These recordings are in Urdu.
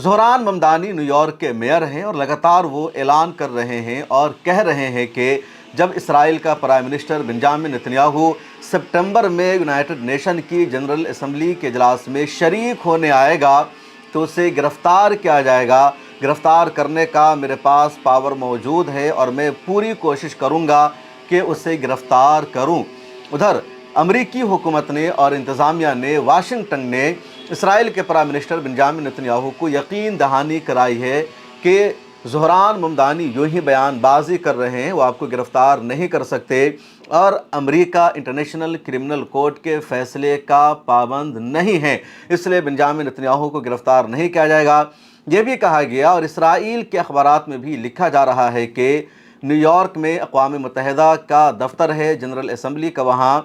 زہران ممدانی نیو یارک کے میئر ہیں اور لگاتار وہ اعلان کر رہے ہیں اور کہہ رہے ہیں کہ جب اسرائیل کا prime minister Benjamin Netanyahu September میں یونائٹڈ نیشن کی جنرل اسمبلی کے اجلاس میں شریک ہونے آئے گا تو اسے گرفتار کیا جائے گا۔ گرفتار کرنے کا میرے پاس پاور موجود ہے اور میں پوری کوشش کروں گا کہ اسے گرفتار کروں۔ ادھر امریکی حکومت نے اور انتظامیہ نے واشنگٹن نے اسرائیل کے پرائم منسٹر بنجامن نتنیاہو کو یقین دہانی کرائی ہے کہ زہران ممدانی یوں ہی بیان بازی کر رہے ہیں، وہ آپ کو گرفتار نہیں کر سکتے، اور امریکہ انٹرنیشنل کرمنل کورٹ کے فیصلے کا پابند نہیں ہے، اس لیے بنجامن نتنیاہو کو گرفتار نہیں کیا جائے گا۔ یہ بھی کہا گیا اور اسرائیل کے اخبارات میں بھی لکھا جا رہا ہے کہ نیو یارک میں اقوام متحدہ کا دفتر ہے، جنرل اسمبلی کا وہاں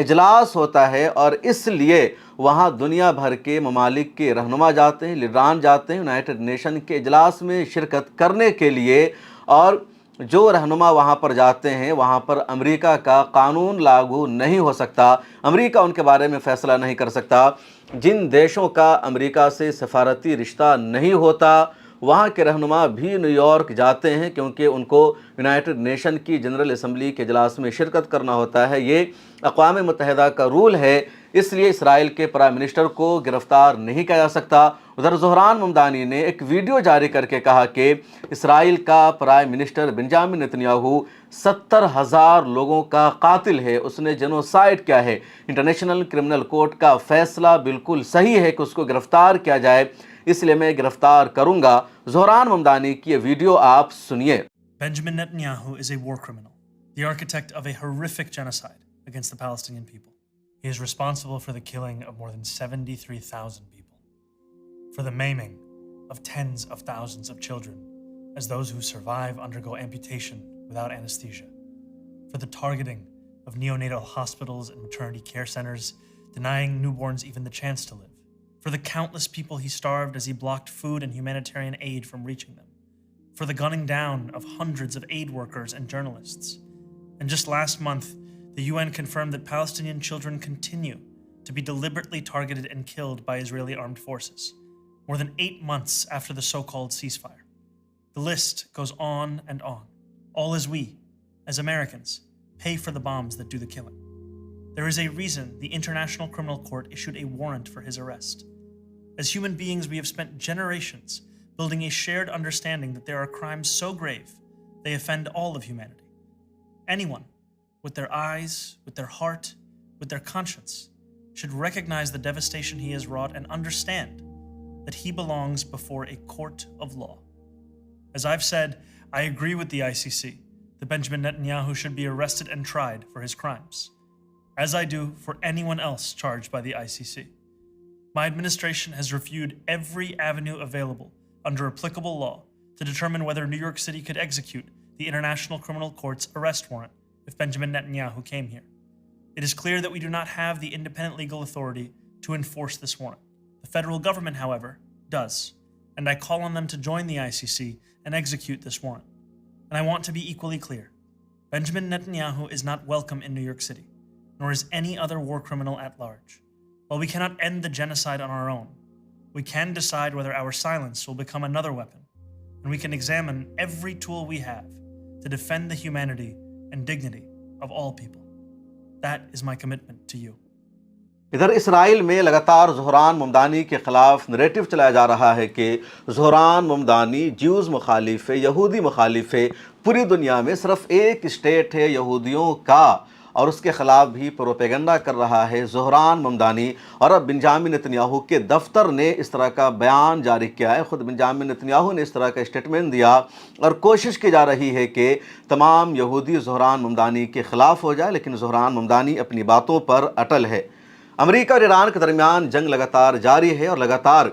اجلاس ہوتا ہے، اور اس لیے وہاں دنیا بھر کے ممالک کے رہنما جاتے ہیں، لیڈران جاتے ہیں یونائٹڈ نیشن کے اجلاس میں شرکت کرنے کے لیے، اور جو رہنما وہاں پر جاتے ہیں وہاں پر امریکہ کا قانون لاگو نہیں ہو سکتا، امریکہ ان کے بارے میں فیصلہ نہیں کر سکتا۔ جن دیشوں کا امریکہ سے سفارتی رشتہ نہیں ہوتا وہاں کے رہنما بھی نیو یارک جاتے ہیں کیونکہ ان کو یونائٹڈ نیشن کی جنرل اسمبلی کے اجلاس میں شرکت کرنا ہوتا ہے، یہ اقوام متحدہ کا رول ہے، اس لیے اسرائیل کے پرائم منسٹر کو گرفتار نہیں کیا جا سکتا۔ ادھر زہران ممدانی نے ایک ویڈیو جاری کر کے کہا کہ اسرائیل کا پرائم منسٹر بنجامن نتنیاہو 70,000 لوگوں کا قاتل ہے، اس نے جنوسائیڈ کیا ہے، انٹرنیشنل کرمنل کورٹ کا فیصلہ بالکل صحیح ہے کہ اس کو گرفتار کیا جائے، اس لیے میں گرفتار کروں گا۔ زہران ممدانی کی یہ ویڈیو آپ سنیے۔ Benjamin Netanyahu is a war criminal, the architect of a horrific genocide against the Palestinian people. He is responsible for the killing of more than 73,000 people, for the maiming of tens of thousands of children as those who survive undergo amputation without anesthesia, for the targeting of neonatal hospitals and maternity care centers, denying newborns even the chance to live, for the countless people he starved as he blocked food and humanitarian aid from reaching them, for the gunning down of hundreds of aid workers and journalists. And just last month, the UN confirmed that Palestinian children continue to be deliberately targeted and killed by Israeli armed forces, more than 8 months after the so-called ceasefire. The list goes on and on, all as we, as Americans, pay for the bombs that do the killing. There is a reason the International Criminal Court issued a warrant for his arrest. As human beings, we have spent generations building a shared understanding that there are crimes so grave they offend all of humanity. Anyone with their eyes, with their heart, with their conscience should recognize the devastation he has wrought and understand that he belongs before a court of law. As I've said, I agree with the ICC that Benjamin Netanyahu should be arrested and tried for his crimes, as I do for anyone else charged by the ICC. My administration has reviewed every avenue available under applicable law to determine whether New York City could execute the International Criminal Court's arrest warrant if Benjamin Netanyahu came here. It is clear that we do not have the independent legal authority to enforce this warrant. The federal government, however, does, and I call on them to join the ICC and execute this warrant. And I want to be equally clear. Benjamin Netanyahu is not welcome in New York City, nor is any other war criminal at large. While we cannot end the genocide on our own, we can decide whether our silence will become another weapon, and we can examine every tool we have to defend the humanity and dignity of all people. That is my commitment to you. ادھر اسرائیل میں لگاتار زہران ممدانی کے خلاف نریٹو چلایا جا رہا ہے کہ زہران ممدانی جیوز مخالف ہے، یہودی مخالف ہے، پوری دنیا میں صرف ایک اسٹیٹ ہے یہودیوں کا، اور اس کے خلاف بھی پروپیگنڈا کر رہا ہے زہران ممدانی۔ اور اب بنجامن نتنیاہو کے دفتر نے اس طرح کا بیان جاری کیا ہے، خود بنجامن نتنیاہو نے اس طرح کا اسٹیٹمنٹ دیا، اور کوشش کی جا رہی ہے کہ تمام یہودی زہران ممدانی کے خلاف ہو جائے، لیکن زہران ممدانی اپنی باتوں پر اٹل ہے۔ امریکہ اور ایران کے درمیان جنگ لگاتار جاری ہے، اور لگاتار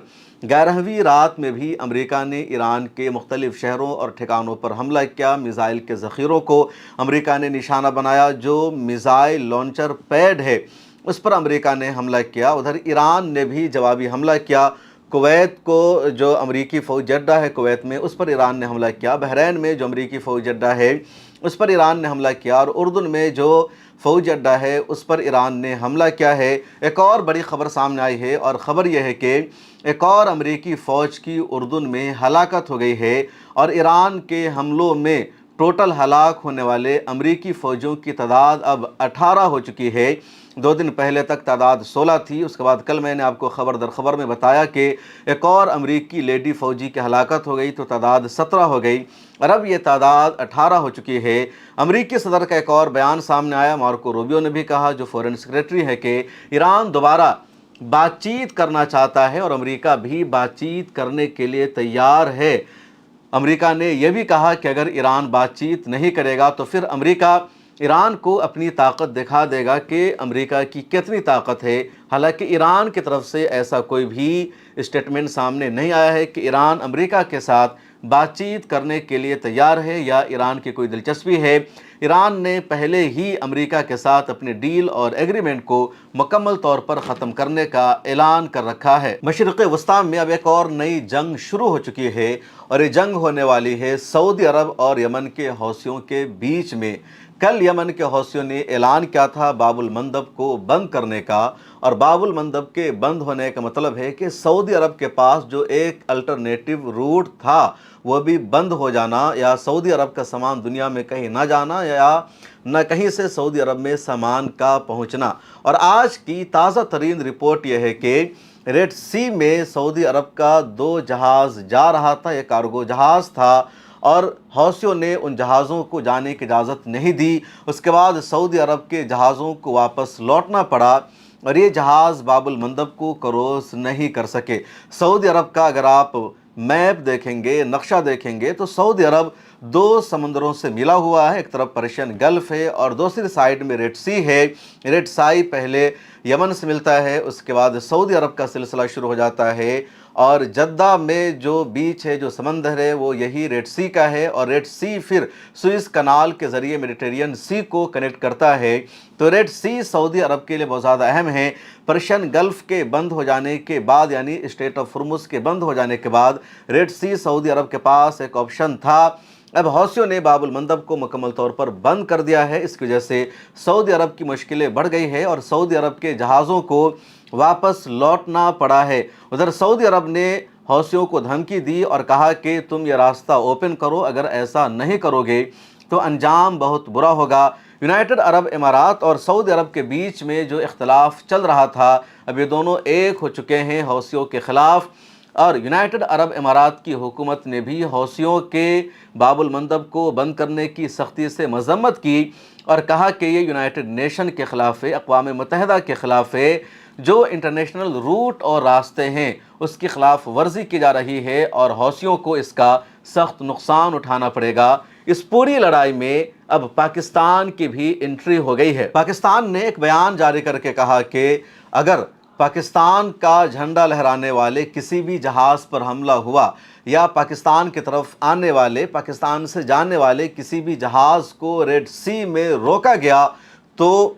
11ویں رات میں بھی امریکہ نے ایران کے مختلف شہروں اور ٹھکانوں پر حملہ کیا۔ میزائل کے ذخیروں کو امریکہ نے نشانہ بنایا، جو میزائل لانچر پیڈ ہے اس پر امریکہ نے حملہ کیا۔ ادھر ایران نے بھی جوابی حملہ کیا، کویت کو جو امریکی فوج اڈہ ہے کویت میں، اس پر ایران نے حملہ کیا۔ بحرین میں جو امریکی فوج اڈہ ہے اس پر ایران نے حملہ کیا، اور اردن میں جو فوجی اڈہ ہے اس پر ایران نے حملہ کیا ہے۔ ایک اور بڑی خبر سامنے آئی ہے، اور خبر یہ ہے کہ ایک اور امریکی فوج کی اردن میں ہلاکت ہو گئی ہے، اور ایران کے حملوں میں ٹوٹل ہلاک ہونے والے امریکی فوجیوں کی تعداد اب 18 ہو چکی ہے۔ 2 دن پہلے تک تعداد 16 تھی، اس کے بعد کل میں نے آپ کو خبر در خبر میں بتایا کہ ایک اور امریکی لیڈی فوجی کی ہلاکت ہو گئی تو تعداد 17 ہو گئی، اور اب یہ تعداد 18 ہو چکی ہے۔ امریکی صدر کا ایک اور بیان سامنے آیا، مارکو روبیو نے بھی کہا، جو فورن سیکریٹری ہے، کہ ایران دوبارہ بات چیت کرنا چاہتا ہے اور امریکہ بھی بات چیت کرنے کے لیے تیار ہے۔ امریکہ نے یہ بھی کہا کہ اگر ایران بات چیت نہیں کرے گا تو پھر امریکہ ایران کو اپنی طاقت دکھا دے گا کہ امریکہ کی کتنی طاقت ہے۔ حالانکہ ایران کی طرف سے ایسا کوئی بھی اسٹیٹمنٹ سامنے نہیں آیا ہے کہ ایران امریکہ کے ساتھ بات چیت کرنے کے لیے تیار ہے یا ایران کی کوئی دلچسپی ہے۔ ایران نے پہلے ہی امریکہ کے ساتھ اپنے ڈیل اور ایگریمنٹ کو مکمل طور پر ختم کرنے کا اعلان کر رکھا ہے۔ مشرق وسطی میں اب ایک اور نئی جنگ شروع ہو چکی ہے، اور یہ جنگ ہونے والی ہے سعودی عرب اور یمن کے حوثیوں کے بیچ میں۔ کل یمن کے حوثیوں نے اعلان کیا تھا باب المندب کو بند کرنے کا، اور باب المندب کے بند ہونے کا مطلب ہے کہ سعودی عرب کے پاس جو ایک الٹرنیٹیو روٹ تھا وہ بھی بند ہو جانا، یا سعودی عرب کا سامان دنیا میں کہیں نہ جانا، یا نہ کہیں سے سعودی عرب میں سامان کا پہنچنا۔ اور آج کی تازہ ترین رپورٹ یہ ہے کہ ریڈ سی میں سعودی عرب کا 2 جہاز جا رہا تھا، یہ کارگو جہاز تھا، اور حوثیوں نے ان جہازوں کو جانے کی اجازت نہیں دی۔ اس کے بعد سعودی عرب کے جہازوں کو واپس لوٹنا پڑا، اور یہ جہاز باب المندب کو کروس نہیں کر سکے۔ سعودی عرب کا اگر آپ میپ دیکھیں گے، نقشہ دیکھیں گے، تو سعودی عرب 2 سمندروں سے ملا ہوا ہے۔ ایک طرف پرشین گلف ہے اور دوسری سائیڈ میں ریڈ سی ہے۔ ریڈ سی پہلے یمن سے ملتا ہے، اس کے بعد سعودی عرب کا سلسلہ شروع ہو جاتا ہے، اور جدہ میں جو بیچ ہے، جو سمندر ہے، وہ یہی ریڈ سی کا ہے، اور ریڈ سی پھر سوئس کنال کے ذریعے میڈیٹرینین سی کو کنیکٹ کرتا ہے۔ تو ریڈ سی سعودی عرب کے لیے بہت زیادہ اہم ہے۔ پرشین گلف کے بند ہو جانے کے بعد، یعنی اسٹریٹ آف ہرمز کے بند ہو جانے کے بعد، ریڈ سی سعودی عرب کے پاس ایک آپشن تھا۔ اب حوثیوں نے باب المندب کو مکمل طور پر بند کر دیا ہے، اس کی وجہ سے سعودی عرب کی مشکلیں بڑھ گئی ہے، اور سعودی عرب کے جہازوں کو واپس لوٹنا پڑا ہے۔ ادھر سعودی عرب نے حوثیوں کو دھمکی دی اور کہا کہ تم یہ راستہ اوپن کرو، اگر ایسا نہیں کرو گے تو انجام بہت برا ہوگا۔ یونائٹڈ عرب امارات اور سعودی عرب کے بیچ میں جو اختلاف چل رہا تھا، اب یہ دونوں ایک ہو چکے ہیں حوثیوں کے خلاف، اور یونائٹڈ عرب امارات کی حکومت نے بھی حوثیوں کے باب المندب کو بند کرنے کی سختی سے مذمت کی، اور کہا کہ یہ یونائٹڈ نیشن کے خلاف ہے، اقوام متحدہ کے خلاف ہے، جو انٹرنیشنل روٹ اور راستے ہیں اس کی خلاف ورزی کی جا رہی ہے، اور حوثیوں کو اس کا سخت نقصان اٹھانا پڑے گا۔ اس پوری لڑائی میں اب پاکستان کی بھی انٹری ہو گئی ہے۔ پاکستان نے ایک بیان جاری کر کے کہا کہ اگر پاکستان کا جھنڈا لہرانے والے کسی بھی جہاز پر حملہ ہوا، یا پاکستان کی طرف آنے والے، پاکستان سے جانے والے کسی بھی جہاز کو ریڈ سی میں روکا گیا، تو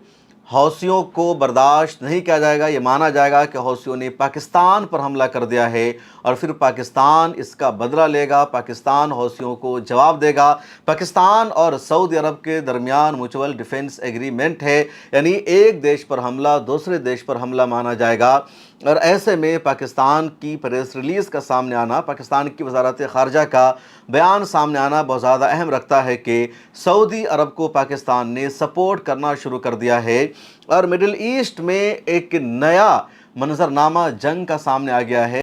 حوثیوں کو برداشت نہیں کیا جائے گا۔ یہ مانا جائے گا کہ حوثیوں نے پاکستان پر حملہ کر دیا ہے، اور پھر پاکستان اس کا بدلہ لے گا، پاکستان حوثیوں کو جواب دے گا۔ پاکستان اور سعودی عرب کے درمیان میوچول ڈیفنس ایگریمنٹ ہے، یعنی ایک دیش پر حملہ دوسرے دیش پر حملہ مانا جائے گا، اور ایسے میں پاکستان کی پریس ریلیز کا سامنے آنا، پاکستان کی وزارت خارجہ کا بیان سامنے آنا بہت زیادہ اہم رکھتا ہے کہ سعودی عرب کو پاکستان نے سپورٹ کرنا شروع کر دیا ہے، اور مڈل ایسٹ میں ایک نیا منظرنامہ جنگ کا سامنے آ گیا ہے۔